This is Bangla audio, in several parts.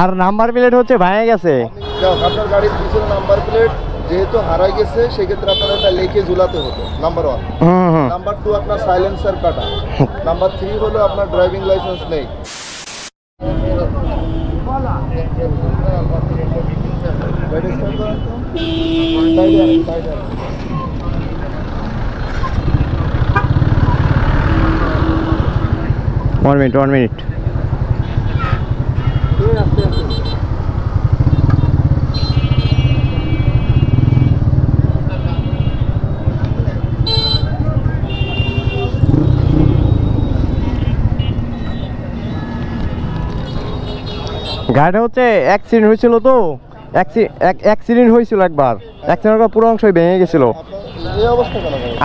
আর নাম্বার প্লেট হচ্ছে ভাঙে গেছে। আপনার গাড়ির পিছনে নাম্বার প্লেট যেহেতু হারাই গেছে সেক্ষেত্রে আপনার এটা লেখে ঝুলাতে হতো, নাম্বার 1। নাম্বার 2 আপনার সাইলেন্সার কাটা। নাম্বার 3 হলো আপনার ড্রাইভিং লাইসেন্স নেই। One minute. গাড়িটা হচ্ছে অ্যাক্সিডেন্ট হয়েছিল, তো অ্যাক্সিডেন্ট হয়েছিল একবার, অ্যাক্সিডেন্ট পুরো অংশই ভেঙে গেছিল।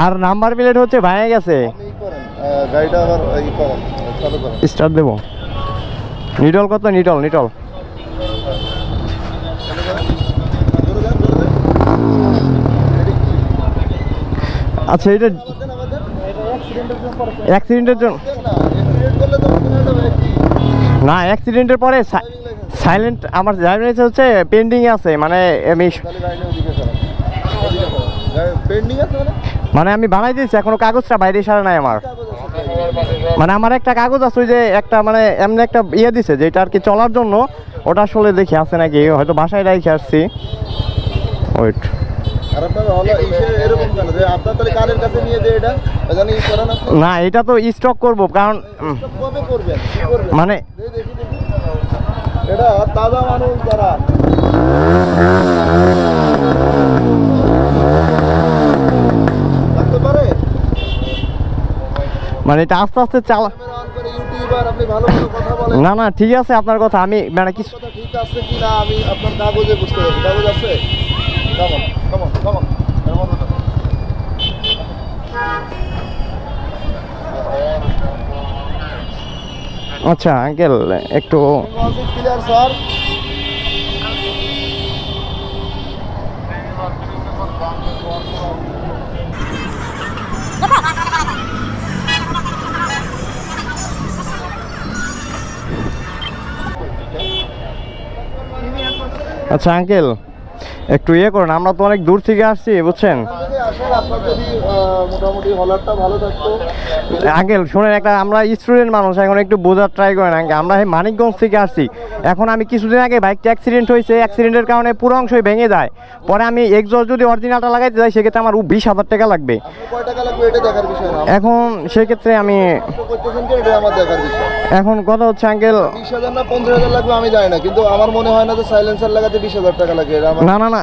আর নাম্বার প্লেট হচ্ছে ভেঙে গেছে। স্টার্ট দেবো। নিটল কত? নিটল আচ্ছা, এটা অ্যাক্সিডেন্টের জন্য না, অ্যাক্সিডেন্টের পরে সাইলেন্ট আমার ড্রাইভিং লাইসেন্স হচ্ছে পেন্ডিং আছে, মানে আমি বানাই দিয়েছি, এখনো কাগজটা বাইরে সারা নাই আমার। মানে আমার একটা কাগজ আছে, ওই যে একটা মানে এমনি একটা ইয়ে দিছে যেটা আর কি চলার জন্য, ওটা আসলে দেখি আছে নাকি, হয়তো বাসায় রেখে আসছি। ওয়েট, না এটা তো স্টক করবো, কারণ মানে এটা তাজা মানুষ যারা থাকতে পারে, মানে এটা আস্তে আস্তে চালা। না ঠিক আছে আপনার কথা, আমি মানে কিছু ঠিক আছে কিনা আমি আপনার কাগজে বুঝতে পারছি। কাগজ আছে? আচ্ছা আঙ্কেল একটু ক্লিয়ার স্যার। আচ্ছা আঙ্কেল একটু ইয়ে করুন, আমরা তো অনেক দূর থেকে আসছি বুঝছেন। মোটামুটি হলারটা ভালো থাকতো। আঙ্কেল শোনেন, একটা আমরা স্টুডেন্ট মানুষ, এখন একটু বোঝার ট্রাই করেন আঙ্কেল। আমরা মানিকগঞ্জ থেকে আসছি, এখন আমি কিছুদিন আগে বাইকটা অ্যাক্সিডেন্ট হয়েছে, অ্যাক্সিডেন্টের কারণে পুরো অংশই ভেঙে যায়। পরে আমি এক্সস্ট যদি অরিজিনালটা লাগাইতে যাই সেক্ষেত্রে আমার 20,000 টাকা লাগবে। এখন সেক্ষেত্রে আমি এখন কথা হচ্ছে আঙ্কেল 20,000 না 15,000 লাগবে আমি জানি না, কিন্তু আমার মনে হয় না যে সাইলেন্সার লাগাতে 20,000 টাকা লাগে। না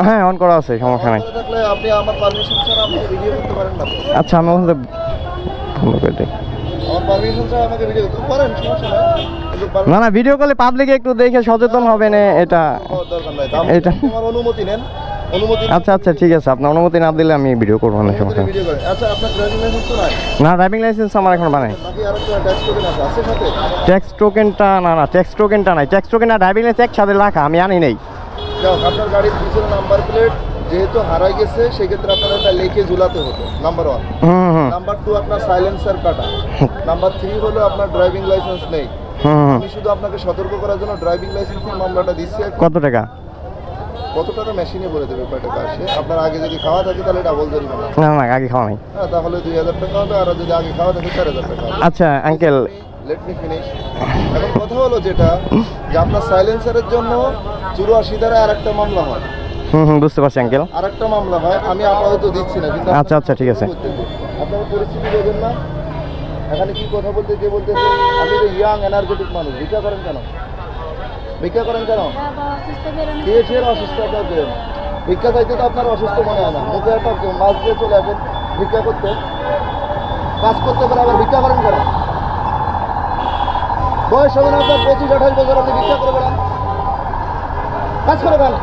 হ্যাঁ অন করা আছে, সমস্যা নাই। আপনি আমার পারমিশন ছাড়া আপনি ভিডিও করতে পারেন না? আচ্ছা আমি ওখানে বন্ধ করে দিই। আমার পারমিশন ছাড়া আমাকে ভিডিও করতে পারেন, সমস্যা নাই। না ভিডিও করলে পাবলিকে একটু দেখে সচেতন হবে না, এটা এটা আমার অনুমতি নেন। আচ্ছা ঠিক আছে, আপনার অনুমতি না দিলে আমি ভিডিও করবো না, সমস্যা। আচ্ছা আপনার ড্রাইভিং লাইসেন্স তো নাই? না ড্রাইভিং লাইসেন্স আমার এখন বানাই। ট্যাক্স টোকেনটা না ট্যাক্স টোকেনটা নাই। ট্যাক্স টোকেন আর ড্রাইভিং লাইসেন্স একসাথে রাখা, আমি আনি নাই। আপনার গাড়ির পিছনে নাম্বার প্লেট যেহেতু হারাই গেছে সেক্ষেত্রে আপনার এটা লেখে ঝুলাতে হতো, নাম্বার 1। নাম্বার 2 আপনার সাইলেন্সার কাটা। নাম্বার 3 হলো আপনার ড্রাইভিং লাইসেন্স নেই। আমি শুধু আপনাকে সতর্ক করার জন্য ড্রাইভিং লাইসেন্সের মামলাটা দিচ্ছি। কত টাকা মেশিনে বলে দেবে কয় টাকা আসে। আপনার আগে যদি খাওয়া থাকে তাহলে ডাবল জরিমানা। না আগে খাওয়া নাই। তাহলে 2,000 টাকা হবে, আর যদি আগে খাওয়া থাকে 4,000 টাকা হবে। আচ্ছা আঙ্কেল লেট মি ফিনিশ। এখন কথা হলো যেটা যে আপনার সাইলেন্সারের জন্য 84 ধারা আরেকটা মামলা হয়। বুঝতে পারছি আঙ্কেল, আরেকটা মামলা হয়, আমি আপাতত দিচ্ছি না, কিন্তু আচ্ছা ঠিক আছে। আপনার পরিস্থিতি দেখবেন না এখানে কি কথা বলতে যে বলতেছে আপনি তো ইয়াং এনার্জেটিক মানুষ, ভিক্ষা করেন কেন? খেয়েছেন অসুস্থতা করেন, ভিক্ষা চাইতে তো আপনার অসুস্থ মনে হয় না। মুখে একটা মাছ দিয়ে চলে আসেন ভিক্ষা করতে, কাজ করতে পারে, আবার ভিক্ষা করেন কেন? বয়স হবে না আপনার 25-28 বছর, আপনি ভিক্ষা করে বেড়ান, কাজ করে বেড়ান।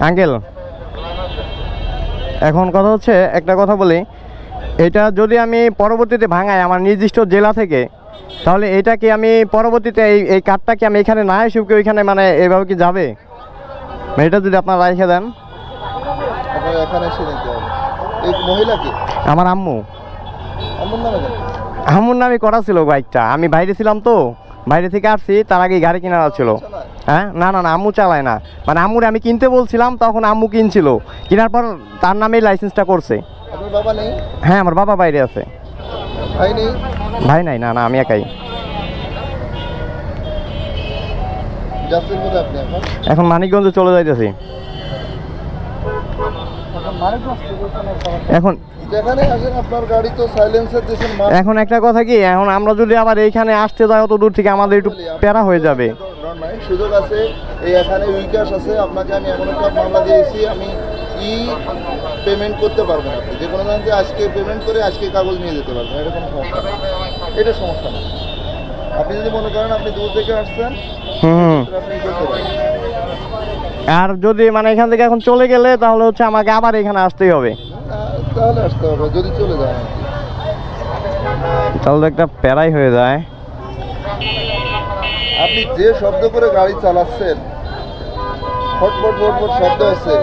আঙ্কেল এখন কথা হচ্ছে, একটা কথা বলি, এটা যদি আমি পরবর্তীতে ভাঙাই আমার নির্দিষ্ট জেলা থেকে, তাহলে এটা কি আমি পরবর্তীতে এই কার্ডটা কি আমি এখানে না এসে কি ওইখানে মানে এভাবে কি যাবে? এটা যদি আপনারা রেখে দেন। আপনার এখানে এসে নিতে হবে। এই মহিলা কি? আমার আম্মু। আম্মুর নামে কেন? আম্মুর নামে করা ছিল বাইকটা, আমি বাইরে ছিলাম তো, বাইরে থেকে আসছি, তার আগে গাড়ি কেনা ছিল। হ্যাঁ, না না না, আম্মু চালায় না, মানে আম্মুর আমি কিনতে বলছিলাম, তখন আম্মু কিনছিল, কেনার পর তার নামেই লাইসেন্সটা করছে। আপনার বাবা নেই? হ্যাঁ, আমার বাবা বাইরে আছে। ভাই নেই? ভাই নাই, না না, আমি একাই। যাচ্ছেন কোথায় আপনি এখন? এখন মানিকগঞ্জে চলে যাইতেছি। এখন যেখানে আসেন আপনার গাড়ি তো সাইলেন্সার দিয়েছেন। এখন একটা কথা কি, এখন আমরা যদি আবার এইখানে আসতে যাই অত দূর থেকে, আমাদের একটু প্যারা হয়ে যাবে। সুযোগ আছে, এই এখানে উইকাশ আছে, আপনাকে আমি এমন একটা মামলা দিয়েছি, আমি পেমেন্ট করতে পারবেন আপনি, যে কোনো জায়গায় আজকে পেমেন্ট করে আজকে কাগজ নিয়ে যেতে পারবেন, এটা কোনো সমস্যা নেই, এটা সমস্যা না। আপনি যদি মনে করেন আপনি দূর থেকে আসছেন, আপনি করতে পারেন। আর যদি মানে এখান থেকে এখন চলে গেলে তাহলে হচ্ছে আমাকে আবার এখানে আসতেই হবে। তাহলে আসতে হবে যদি চলে যায়, তাহলে তো একটা প্যারাই হয়ে যায়। আপনি যে শব্দ করে গাড়ি চালাচ্ছেন, ফটফট ফটফট শব্দ আছে,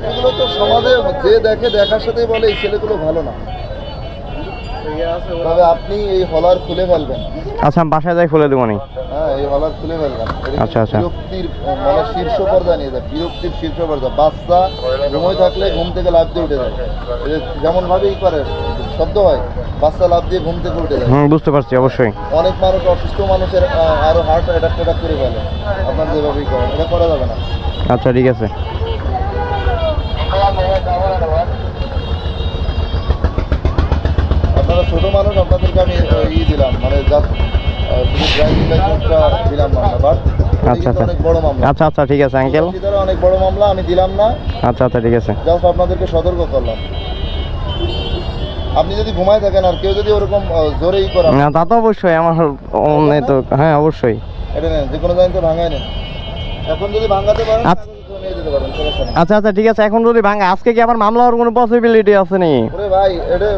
এগুলো তো সমাজে যে দেখে দেখার সাথেই বলে এই ছেলেগুলো ভালো না। তবে আপনি এই হলার খুলে ফেলবেন। আচ্ছা, আমি বাসায় যাই খুলে দেবো নি। হ্যাঁ, এই হলার খুলে ফেলবেন। আচ্ছা আচ্ছা। বিরক্তির মানে শীর্ষ পর্যায়ে নিয়ে যায়, বিরক্তির শীর্ষ পর্যায়ে। বাচ্চা ঘুমোয় থাকলে ঘুম থেকে লাফ দিয়ে উঠে যায়, যেমন ভাবেই করে শব্দ হয়, বাচ্চা লাফ দিয়ে ঘুম থেকে উঠে যায়। বুঝতে পারছি, অবশ্যই। অনেক মানুষ, অসুস্থ মানুষের আরো হার্ট অ্যাটাক করে ফেলে, আপনার যেভাবেই করেন, এটা করা যাবে না। আচ্ছা, ঠিক আছে। আপনারা ছোট মানুষ, আপনাদেরকে আমি দিলাম, মানে জাস্ট ড্রাইভিং লাইসেন্সটা দিলাম না, বাট আচ্ছা আচ্ছা, অনেক বড় মামলা। আচ্ছা আচ্ছা, ঠিক আছে আঙ্কেল। অনেক বড় মামলা, আমি দিলাম না। আচ্ছা আচ্ছা, ঠিক আছে। জাস্ট আপনাদেরকে সতর্ক করলাম। আপনি যদি ঘুমায় থাকেন আর কেউ যদি ওরকম জোরেই করেন, না তা তো অবশ্যই, আমার তো হ্যাঁ অবশ্যই। এটা নেন, যে কোনো জায়গায় ভাঙায় নেন। এখন যদি ভাঙাতে পারেন নিয়ে যেতে পারেন, সমস্যা নেই। আচ্ছা আচ্ছা, ঠিক আছে। এখন যদি ভাঙে, আজকে কি আবার মামলা হওয়ার কোনো পসিবিলিটি আছে নি? ওরে ভাই, এটা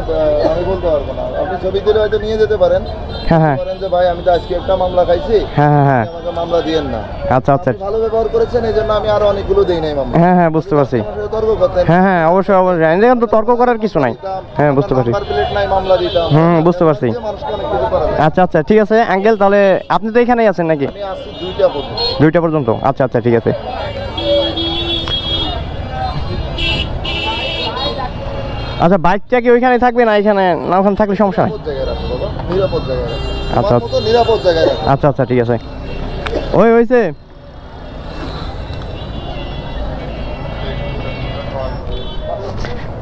আমি বলতে পারবো না। আপনি ছবি দিলে হয়তো নিয়ে যেতে পারেন। হ্যাঁ হ্যাঁ, বলেন যে ভাই আমি তো আজকে একটা মামলা খাইছি, হ্যাঁ হ্যাঁ হ্যাঁ, আমাকে মামলা দিয়েন না। আচ্ছা আচ্ছা, ভালো ব্যবহার করেছেন, এই জন্য আমি আরো অনেকগুলো দেই নাই মামলা। হ্যাঁ হ্যাঁ, বুঝতে পারছি। তর্ক করতেন। হ্যাঁ হ্যাঁ, অবশ্যই অবশ্যই, এখানে তো তর্ক করার কিছু নাই। হ্যাঁ, বুঝতে পারছি। নাম্বার প্লেট নাই, মামলা দিতাম। বুঝতে পারছি। মানুষকে অনেক কিছু করা যায়। আচ্ছা আচ্ছা, ঠিক আছে আঙ্কেল, তাহলে আপনি তো এখানেই আছেন নাকি? আমি আসছি 2টা পর্যন্ত। 2টা পর্যন্ত? আচ্ছা আচ্ছা, ঠিক আছে। আচ্ছা, বাইকটা কি ওইখানে থাকবে না এখানে? না, ওখানে থাকলে সমস্যা নাই। নিরাপদ জায়গায় রাখো বাবা, নিরাপদ জায়গায় রাখো। আচ্ছা আমার মতো নিরাপদ জায়গায় রাখো। আচ্ছা আচ্ছা, ঠিক আছে। ওই হয়েছে।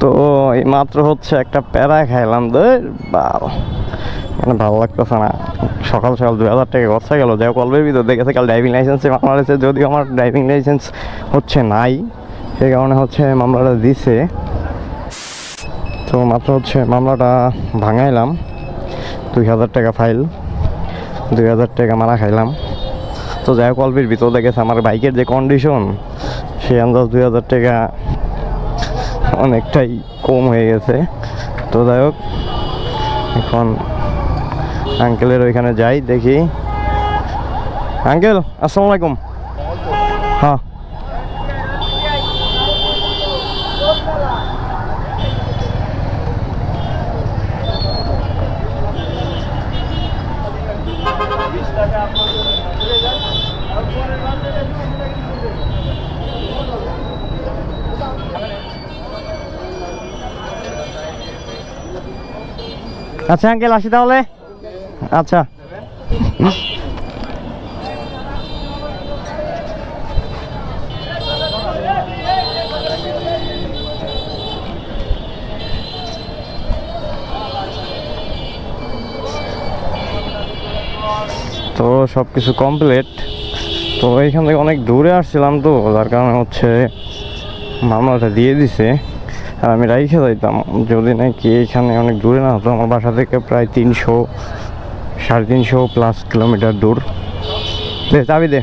তো এই মাত্র হচ্ছে একটা প্যারা খাইলাম, মানে ভালো লাগতেছে না। সকাল সকাল 2000 টাকা খরচা গেল। যাই কলবের ভিতর দেখেছে কাল ড্রাইভিং লাইসেন্সে মামলা দিয়েছে, যদিও আমার ড্রাইভিং লাইসেন্স হচ্ছে নাই, সেই কারণে হচ্ছে মামলাটা দিছে। তো মাত্র হচ্ছে মামলাটা ভাঙাইলাম, 2000 টাকা ফাইল, 2000 টাকা মারা খাইলাম। তো যাই হোক, অল্পের ভিতর দেখেছে আমার বাইকের যে কন্ডিশন, সেই আন্দাজ 2000 টাকা অনেকটাই কম হয়ে গেছে। তো যাই হোক, এখন আঙ্কেলের ওইখানে যাই, দেখি। আঙ্কেল, আসসালামু আলাইকুম। হ্যাঁ, আচ্ছা আঙ্কেল, আসি তাহলে। আচ্ছা, তো সব কিছু কমপ্লিট। তো এইখান থেকে অনেক দূরে আসছিলাম, তো যার কারণে হচ্ছে মামলাটা দিয়ে দিছে। আর আমি রাইখে যাইতাম যদি নাকি এখানে অনেক দূরে না হতো। আমার বাসা থেকে প্রায় 300 সাড়ে 300 প্লাস কিলোমিটার দূর। দে চাবি দে।